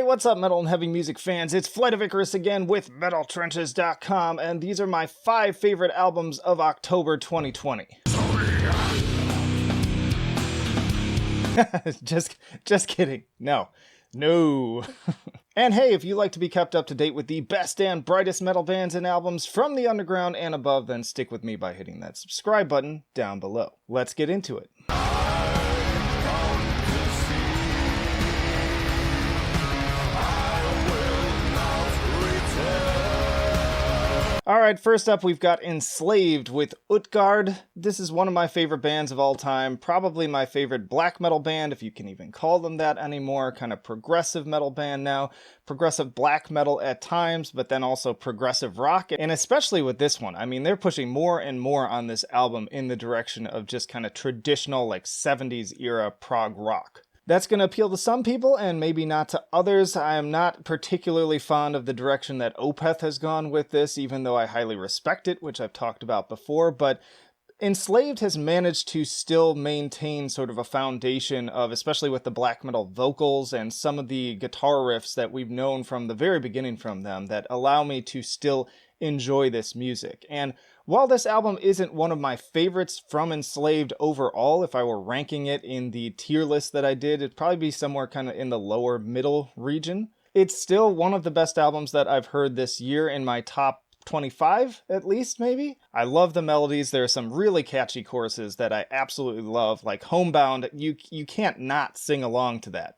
What's up, metal and heavy music fans? It's Flight of Icarus again with MetalTrenches.com, and these are my 5 favorite albums of October 2020. Just kidding. No. And hey, if you like to be kept up to date with the best and brightest metal bands and albums from the underground and above, then stick with me by hitting that subscribe button down below. Let's get into it. Alright, first up we've got Enslaved with Utgard. This is one of my favorite bands of all time, probably my favorite black metal band, if you can even call them that anymore, kind of progressive metal band now, progressive black metal at times, but then also progressive rock, and especially with this one. I mean, they're pushing more and more on this album in the direction of just kind of traditional, like 70s era prog rock. That's going to appeal to some people and maybe not to others. I am not particularly fond of the direction that Opeth has gone with this, even though I highly respect it, which I've talked about before, but Enslaved has managed to still maintain sort of a foundation of, especially with the black metal vocals and some of the guitar riffs that we've known from the very beginning from them, that allow me to still enjoy this music. And while this album isn't one of my favorites from Enslaved overall, if I were ranking it in the tier list that I did, it'd probably be somewhere kind of in the lower middle region. It's still one of the best albums that I've heard this year, in my top 25 at least, maybe. I love the melodies. There are some really catchy choruses that I absolutely love, like Homebound. You can't not sing along to that.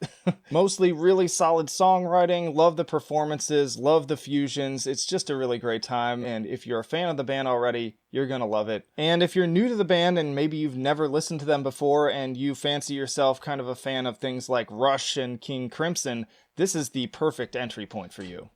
Mostly really solid songwriting, love the performances, love the fusions. It's just a really great time, and if you're a fan of the band already, you're gonna love it. And if you're new to the band and maybe you've never listened to them before and you fancy yourself kind of a fan of things like Rush and King Crimson, this is the perfect entry point for you.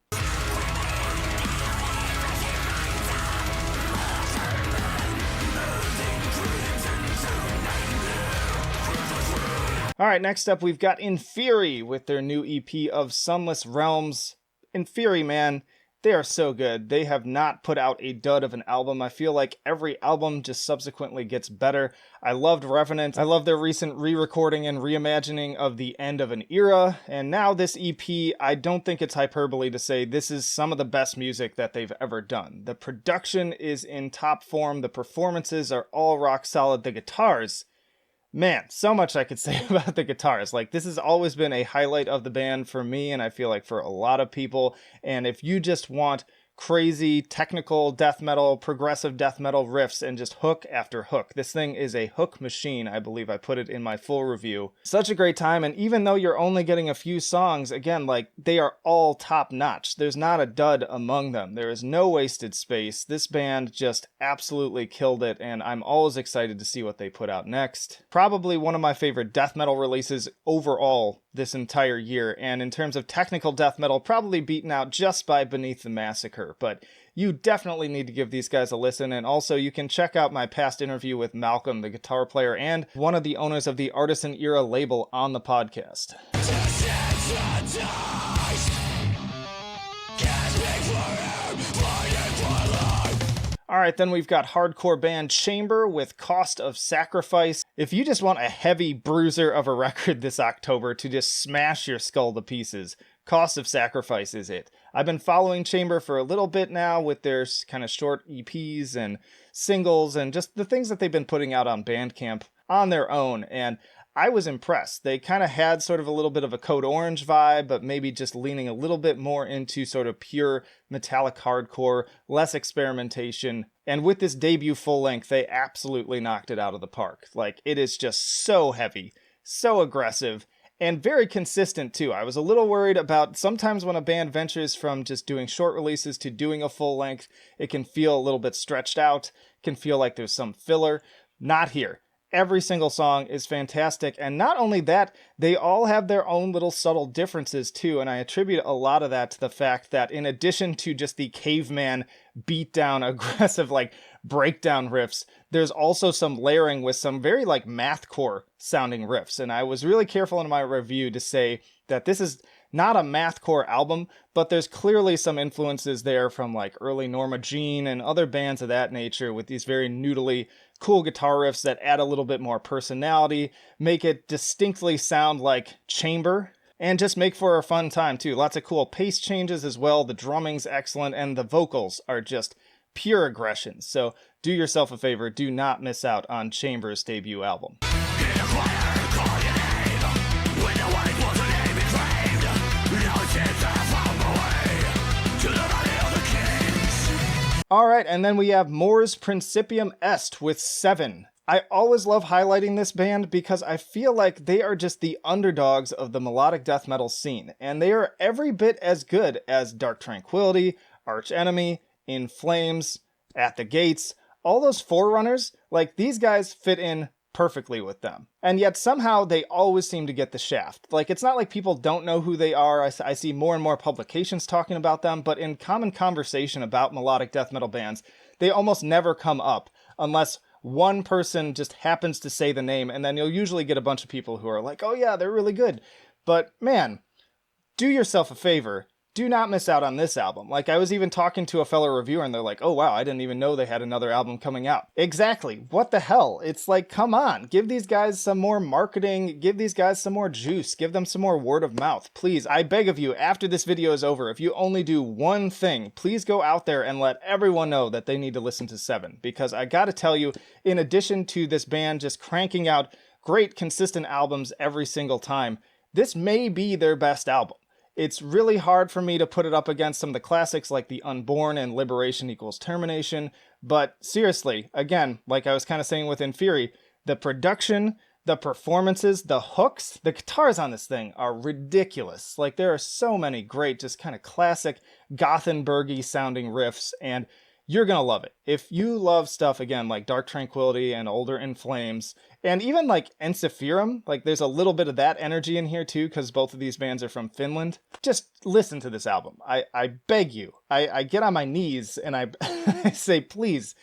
Alright, next up we've got Inferi with their new EP of Sunless Realms. Inferi, man, they are so good. They have not put out a dud of an album. I feel like every album just subsequently gets better. I loved Revenant. I love their recent re-recording and reimagining of The End of an Era. And now this EP, I don't think it's hyperbole to say this is some of the best music that they've ever done. The production is in top form. The performances are all rock solid. The guitars, man, so much I could say about the guitars. Like, this has always been a highlight of the band for me, and I feel like for a lot of people. And if you just want crazy technical death metal, progressive death metal riffs and just hook after hook, this thing is a hook machine. I believe I put it in my full review. Such a great time, and even though you're only getting a few songs, again, like, they are all top notch. There's not a dud among them. There is no wasted space. This band just absolutely killed it, and I'm always excited to see what they put out next. Probably one of my favorite death metal releases overall this entire year, and in terms of technical death metal, probably beaten out just by Beneath the Massacre, but you definitely need to give these guys a listen. And also you can check out my past interview with Malcolm, the guitar player and one of the owners of the Artisan Era label, on the podcast. Alright, then we've got hardcore band Chamber with Cost of Sacrifice. If you just want a heavy bruiser of a record this October to just smash your skull to pieces, Cost of Sacrifice is it. I've been following Chamber for a little bit now with their kind of short EPs and singles and just the things that they've been putting out on Bandcamp on their own, and I was impressed. They kind of had sort of a little bit of a Code Orange vibe, but maybe just leaning a little bit more into sort of pure metallic hardcore, less experimentation. And with this debut full length, they absolutely knocked it out of the park. Like, it is just so heavy, so aggressive, and very consistent too. I was a little worried about sometimes when a band ventures from just doing short releases to doing a full length, it can feel a little bit stretched out, can feel like there's some filler. Not here. Every single song is fantastic, and not only that, they all have their own little subtle differences too, and I attribute a lot of that to the fact that in addition to just the caveman beatdown, aggressive, like, breakdown riffs, there's also some layering with some very, like, mathcore sounding riffs, and I was really careful in my review to say that this is not a mathcore album, but there's clearly some influences there from like early Norma Jean and other bands of that nature with these very noodly cool guitar riffs that add a little bit more personality, make it distinctly sound like Chamber. and just make for a fun time too. Lots of cool pace changes as well. The drumming's excellent, and the vocals are just pure aggression. So do yourself a favor, do not miss out on Chambers' debut album. Alright, and then we have Moore's Principium Est with 7. I always love highlighting this band because I feel like they are just the underdogs of the melodic death metal scene, and they are every bit as good as Dark Tranquillity, Arch Enemy, In Flames, At the Gates. All those forerunners, like, these guys fit in perfectly with them. And yet somehow they always seem to get the shaft. Like, it's not like people don't know who they are. I see more and more publications talking about them, but in common conversation about melodic death metal bands, they almost never come up unless one person just happens to say the name, and then you'll usually get a bunch of people who are like, oh yeah, they're really good. But man, do yourself a favor. Do not miss out on this album. Like, I was even talking to a fellow reviewer and they're like, oh wow, I didn't even know they had another album coming out. Exactly. What the hell? It's like, come on, give these guys some more marketing, give these guys some more juice, give them some more word of mouth. Please, I beg of you, after this video is over, if you only do one thing, please go out there and let everyone know that they need to listen to 7. Because I gotta tell you, in addition to this band just cranking out great consistent albums every single time, this may be their best album. It's really hard for me to put it up against some of the classics like The Unborn and Liberation Equals Termination, but seriously, again, like I was kind of saying with Inferi, the production, the performances, the hooks, the guitars on this thing are ridiculous. Like, there are so many great, just kind of classic Gothenburgy sounding riffs, and you're gonna love it. If you love stuff, again, like Dark Tranquillity and older In Flames, and even like Enslaved, like there's a little bit of that energy in here too, because both of these bands are from Finland. Just listen to this album. I beg you. I get on my knees and I, I say, please,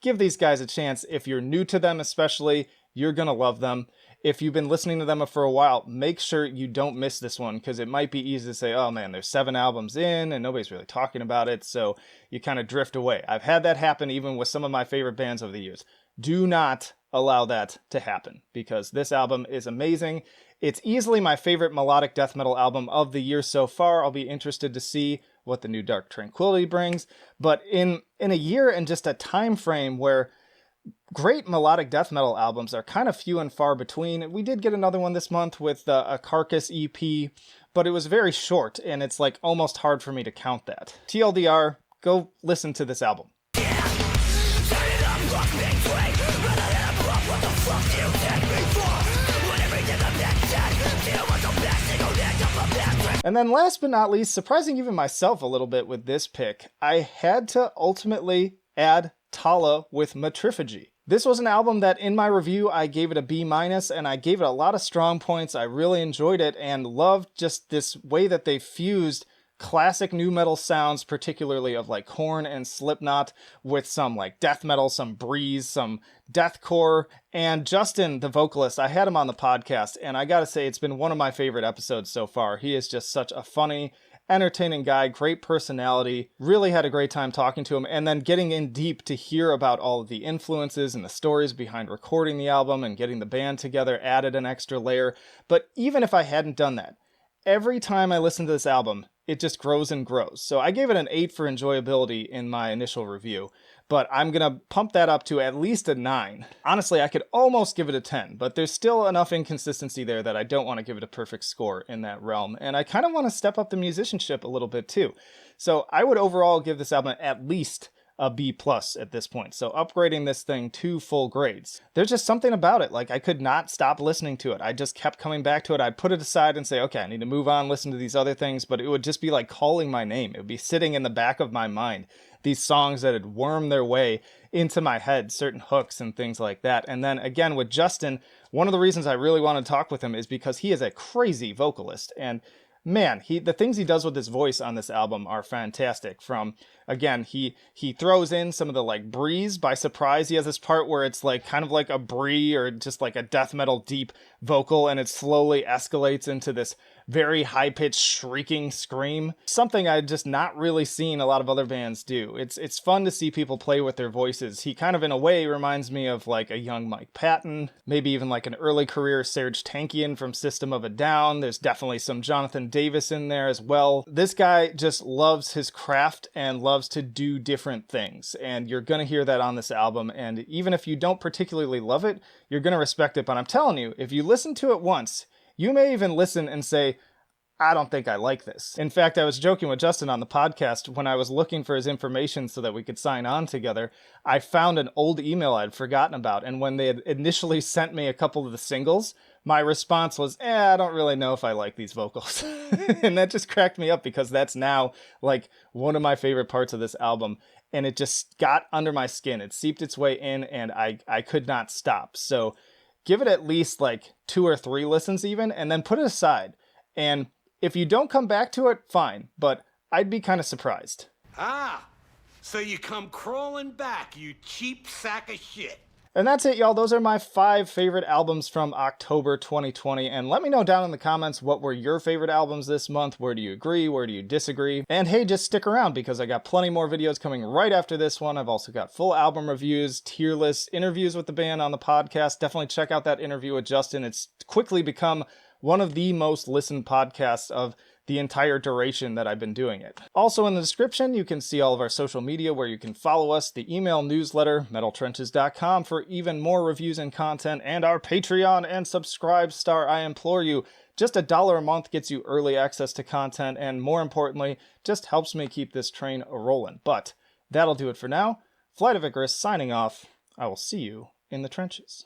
give these guys a chance. If you're new to them especially, you're gonna love them. If you've been listening to them for a while, make sure you don't miss this one, because it might be easy to say, oh man, there's 7 albums in and nobody's really talking about it, so you kind of drift away. I've had that happen even with some of my favorite bands over the years. Do not allow that to happen, because this album is amazing. It's easily my favorite melodic death metal album of the year so far. I'll be interested to see what the new Dark Tranquillity brings, but in a year and just a time frame where great melodic death metal albums are kind of few and far between. We did get another one this month with a Carcass EP, but it was very short, and it's like almost hard for me to count that. TLDR, go listen to this album. And then last but not least, surprising even myself a little bit with this pick, I had to ultimately add Tala with Matriphagy. This was an album that in my review I gave it a B-, and I gave it a lot of strong points. I really enjoyed it and loved just this way that they fused classic nu metal sounds, particularly of like Korn and Slipknot, with some like death metal, some breeze, some deathcore. And Justin, the vocalist, I had him on the podcast, and I gotta say, it's been one of my favorite episodes so far. He is just such a funny, entertaining guy, great personality. Really had a great time talking to him, and then getting in deep to hear about all of the influences and the stories behind recording the album and getting the band together added an extra layer. But even if I hadn't done that, every time I listen to this album, it just grows and grows. So I gave it an 8 for enjoyability in my initial review, but I'm gonna pump that up to at least a 9. Honestly, I could almost give it a 10, but there's still enough inconsistency there that I don't want to give it a perfect score in that realm, and I kind of want to step up the musicianship a little bit too. So I would overall give this album at least a B+ at this point. So upgrading this thing 2 full grades. There's just something about it. Like, I could not stop listening to it. I just kept coming back to it. I'd put it aside and say, okay, I need to move on, listen to these other things, but it would just be like calling my name. It would be sitting in the back of my mind. These songs that had wormed their way into my head, certain hooks and things like that. And then again, with Justin, one of the reasons I really want to talk with him is because he is a crazy vocalist, and man, the things he does with his voice on this album are fantastic. From, again, he throws in some of the like breeze by surprise. He has this part where it's like kind of like a brie or just like a death metal deep vocal, and it slowly escalates into this very high-pitched shrieking scream. Something I'd just not really seen a lot of other bands do. It's fun to see people play with their voices. He kind of, in a way, reminds me of like a young Mike Patton, maybe even like an early career Serj Tankian from System of a Down. There's definitely some Jonathan Davis in there as well. This guy just loves his craft and loves to do different things, and you're gonna hear that on this album. And even if you don't particularly love it, you're gonna respect it. But I'm telling you, if you listen to it once, you may even listen and say, I don't think I like this. In fact, I was joking with Justin on the podcast when I was looking for his information so that we could sign on together. I found an old email I'd forgotten about, and when they had initially sent me a couple of the singles, my response was, I don't really know if I like these vocals. And that just cracked me up, because that's now like one of my favorite parts of this album, and it just got under my skin. It seeped its way in, and I could not stop. So give it at least like 2 or 3 listens even, and then put it aside. And if you don't come back to it, fine, but I'd be kind of surprised. Ah, so you come crawling back, you cheap sack of shit. And that's it, y'all. Those are my 5 favorite albums from October 2020. And let me know down in the comments, what were your favorite albums this month? Where do you agree? Where do you disagree? And hey, just stick around, because I got plenty more videos coming right after this one. I've also got full album reviews, tier lists, interviews with the band on the podcast. Definitely check out that interview with Justin. It's quickly become one of the most listened podcasts of the entire duration that I've been doing it. Also in the description, you can see all of our social media where you can follow us, the email newsletter, metaltrenches.com for even more reviews and content, and our Patreon and Subscribe Star. I implore you, just $1 a month gets you early access to content, and more importantly, just helps me keep this train rolling. But that'll do it for now. Flight of Icarus signing off. I will see you in the trenches.